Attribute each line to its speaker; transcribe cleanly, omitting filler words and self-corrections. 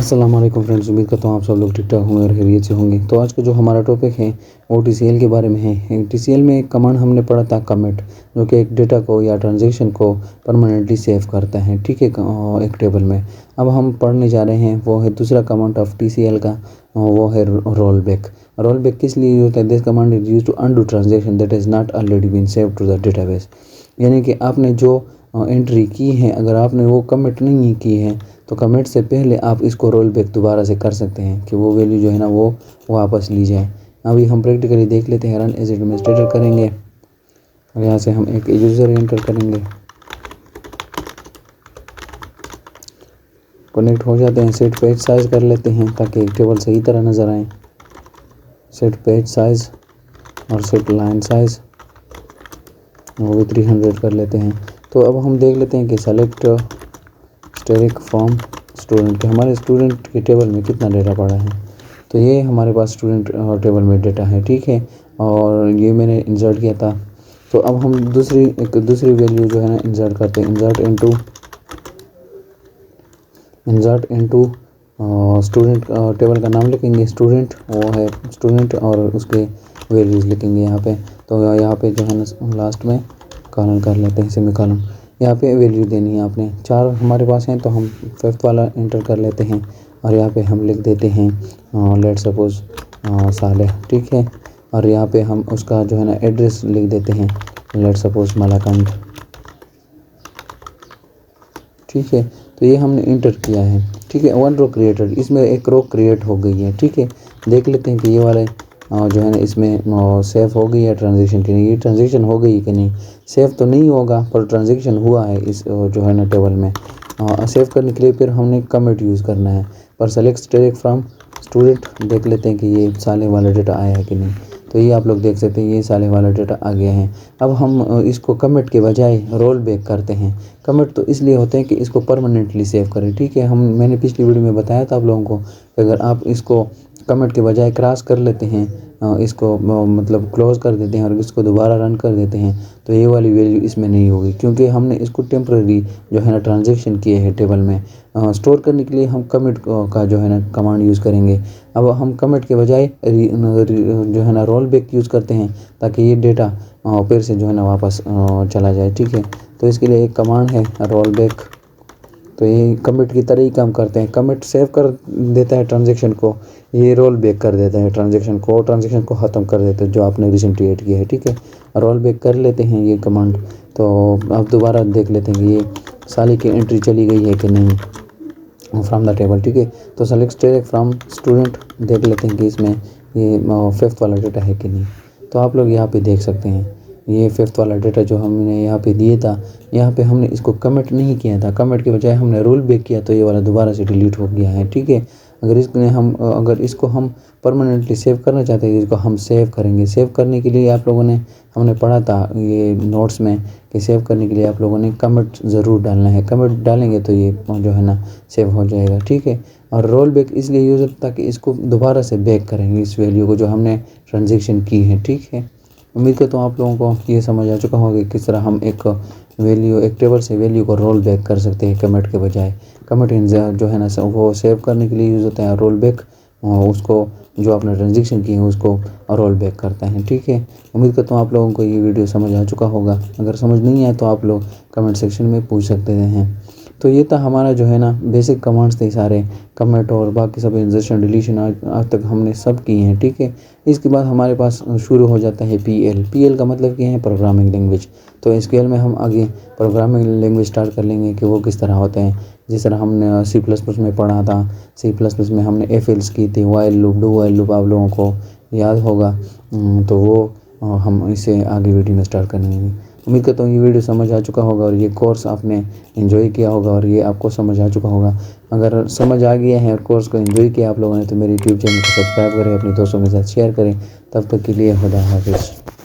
Speaker 1: अस्सलाम वालेकुम फ्रेंड्स, उम्मीद करता हूँ आप सब लोग ठीक ठाक होंगे और खैरियत से होंगे। तो आज का जो हमारा टॉपिक है वो TCL के बारे में है। TCL में एक कमांड हमने पढ़ा था कमिट, जो कि एक डेटा को या ट्रांजेक्शन को परमानेंटली सेव करता है, ठीक है, एक टेबल में। अब हम पढ़ने जा रहे हैं वो है दूसरा कमांड ऑफ TCL का, वो है रोल बैक। रोल बैक किस लिए होता है? This command is use to undo transaction that is not already been save to the database. यानी कि आपने जो एंट्री की है, अगर आपने वो कमिट नहीं की है तो कमिट से पहले आप इसको रोल बैक दोबारा से कर सकते हैं कि वो वैल्यू जो है ना वो वापस ली जाए। अभी हम प्रैक्टिकली देख लेते हैं। रन एज एडमिनिस्ट्रेटर करेंगे और यहाँ से हम एक यूज़र एंटर करेंगे, कनेक्ट हो जाते हैं। सेट पेज साइज़ कर लेते हैं ताकि एक टेबल सही तरह नज़र आए। सेट पेज साइज़ और सेट लाइन साइज़ वो भी 300 कर लेते हैं। तो अब हम देख लेते हैं कि सेलेक्ट स्टैटिक फ्रॉम स्टूडेंट के हमारे स्टूडेंट के टेबल में कितना डेटा पड़ा है। तो ये हमारे पास स्टूडेंट टेबल में डेटा है, ठीक है, और ये मैंने इंसर्ट किया था। तो अब हम दूसरी वैल्यू जो है ना इंसर्ट करते हैं। इंसर्ट इनटू स्टूडेंट टेबल का नाम लिखेंगे स्टूडेंट, वो है स्टूडेंट, और उसके वैल्यूज़ लिखेंगे यहाँ पे। तो यहाँ पे जो है ना लास्ट में कॉलन कर लेते हैं, सेमी कॉलन। यहाँ पे वैल्यू देनी है आपने। 4 हमारे पास हैं तो हम 5th वाला एंटर कर लेते हैं और यहाँ पे हम लिख देते हैं लेट सपोज सालेह, ठीक है, और यहाँ पे हम उसका जो है ना एड्रेस लिख देते हैं लेट सपोज मलाकंड, ठीक है। तो ये हमने इंटर किया है, ठीक है। 1 रो क्रिएटेड, इसमें एक रो क्रिएट हो गई है, ठीक है। देख लेते हैं कि ये वाले जो है ना इसमें सेव हो गई है ट्रांजेक्शन की नहीं। ये ट्रांजेक्शन हो गई कि नहीं? सेव तो नहीं होगा पर ट्रांजेक्शन हुआ है इस जो है ना टेबल में। सेव करने के लिए फिर हमने कमिट यूज़ करना है। पर सेलेक्ट स्टैटिक फ्रॉम स्टूडेंट देख लेते हैं कि ये साले वाला डेटा आया है कि नहीं। तो ये आप लोग देख सकते हैं, ये साले वाला डेटा आ गया है। अब हम इसको कमिट के बजाय रोल बैक करते हैं। कमिट तो इसलिए होते हैं कि इसको परमानेंटली सेव करें, ठीक है। मैंने पिछली वीडियो में बताया था आप लोगों को कि अगर आप इसको कमिट के बजाय क्रॉस कर लेते हैं, इसको मतलब क्लोज़ कर देते हैं और इसको दोबारा रन कर देते हैं, तो ये वाली वैल्यू इसमें नहीं होगी, क्योंकि हमने इसको टेम्पररी जो है ना ट्रांजेक्शन किए हैं टेबल में। स्टोर करने के लिए हम कमिट का जो है ना कमांड यूज़ करेंगे। अब हम कमिट के बजाय जो है ना रोल बैक यूज़ करते हैं ताकि ये डेटा फिर से जो है ना वापस चला जाए, ठीक है। तो इसके लिए एक कमांड है रोल बैक। तो ये कमिट की तरह ही काम करते हैं। कमिट सेव कर देता है ट्रांजेक्शन को, ये रोल बैक कर देता है ट्रांजेक्शन को ख़त्म कर देता है जो आपने रिसेंटली ऐड किया है, ठीक है। रोल बैक कर लेते हैं ये कमांड। तो अब दोबारा देख लेते हैं कि ये साले की एंट्री चली गई है कि नहीं फ्रॉम द टेबल, ठीक है। तो सेलेक्ट स्टैटिक फ्रॉम स्टूडेंट देख लेते हैं कि इसमें ये 5th वाला डेटा है कि नहीं। तो आप लोग यहाँ पे देख सकते हैं ये 5th वाला डेटा जो हमने यहाँ पे दिए था, यहाँ पे हमने इसको कमिट नहीं किया था। कमिट के बजाय हमने रोल बैक किया तो ये वाला दोबारा से डिलीट हो गया है, ठीक है। अगर इसको हम परमानेंटली सेव करना चाहते हैं, इसको हम सेव करेंगे। सेव करने के लिए आप लोगों ने हमने पढ़ा था ये नोट्स में कि सेव करने के लिए आप लोगों ने कमिट ज़रूर डालना है। कमिट डालेंगे तो ये जो है ना सेव हो जाएगा, ठीक है। और रोल बैक इसलिए यूज़ होता है ताकि इसको दोबारा से बैक करेंगे इस वैल्यू को जो हमने ट्रांजेक्शन की है, ठीक है। उम्मीद करता हूँ आप लोगों को ये समझ आ चुका होगा कि किस तरह हम एक टेबल से वैल्यू को रोल बैक कर सकते हैं कमिट के बजाय। कमिट जो है ना वो सेव करने के लिए यूज़ होता है, रोल बैक उसको जो आपने ट्रांजेक्शन की है उसको रोल बैक करता है, ठीक है। उम्मीद करता हूँ आप लोगों को ये वीडियो समझ आ चुका होगा। अगर समझ नहीं आए तो आप लोग कमेंट सेक्शन में पूछ सकते हैं। तो ये था हमारा जो है ना बेसिक कमांड्स थे सारे, कमेंट और बाकी सब इंसर्शन डिलीशन आज तक हमने सब किए हैं, ठीक है। इसके बाद हमारे पास शुरू हो जाता है PL का मतलब क्या है? Programming language. तो SQL में हम आगे प्रोग्रामिंग लैंग्वेज स्टार्ट कर लेंगे कि वो किस तरह होते हैं। जिस तरह हमने C++ में पढ़ा था, C++ में हमने एफएल्स की थी, while loop, do while loop, आप लोगों को याद होगा। तो वो हम इसे आगे वीडियो में स्टार्ट करेंगे। उम्मीद करता हूँ ये वीडियो समझ आ चुका होगा और ये कोर्स आपने एंजॉय किया होगा और ये आपको समझ आ चुका होगा। अगर समझ आ गया है और कोर्स को एंजॉय किया आप लोगों ने तो मेरे यूट्यूब चैनल को सब्सक्राइब करें, अपने दोस्तों के साथ शेयर करें। तब तक के लिए खुदा हाफिज़।